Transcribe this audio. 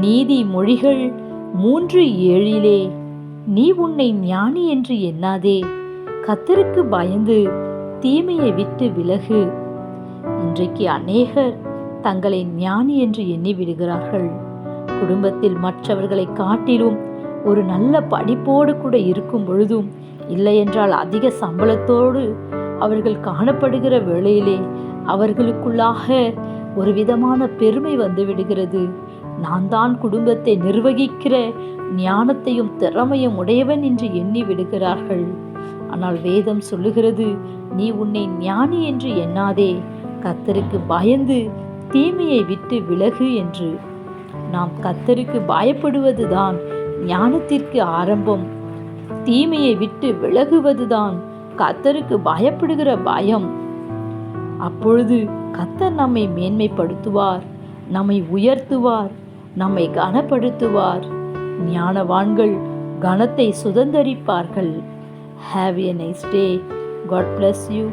நீதிமொழிகள் 3:7 நீ உன்னை ஞானி என்று எண்ணாதே, கர்த்தருக்கு பயந்து தீமையை விட்டு விலகு. இன்றைக்கு அநேகர் தங்களை ஞானி என்று எண்ணி விடுகிறார்கள். குடும்பத்தில் மற்றவர்களை காட்டிலும் ஒரு நல்ல படிப்போடு கூட இருக்கும் பொழுதும், இல்லை என்றால் அதிக சம்பளத்தோடு அவர்கள் காணப்படுகிற வேளையிலே அவர்களுக்குள்ளாக ஒரு விதமான பெருமை வந்து விடுகிறது. நான் தான் குடும்பத்தை நிர்வகிக்கிற ஞானத்தையும் திறமையும் உடையவன் என்று எண்ணி விடுகிறார்கள். ஆனால் வேதம் சொல்லுகிறது, நீ உன்னை ஞானி என்று எண்ணாதே, கர்த்தருக்கு பயந்து தீமையை விட்டு விலகு என்று. நாம் கர்த்தருக்கு பயப்படுவதுதான் ஞானத்திற்கு ஆரம்பம். தீமையை விட்டு விலகுவதுதான் கர்த்தருக்கு பயப்படுகிற பயம். அப்பொழுது கர்த்தர் நம்மை மேன்மைப்படுத்துவார், நம்மை உயர்த்துவார், நம்மை கனப்படுத்துவார். ஞானவான்கள் கனத்தை சுதந்தரிப்பார்கள். Have a nice day. God bless you.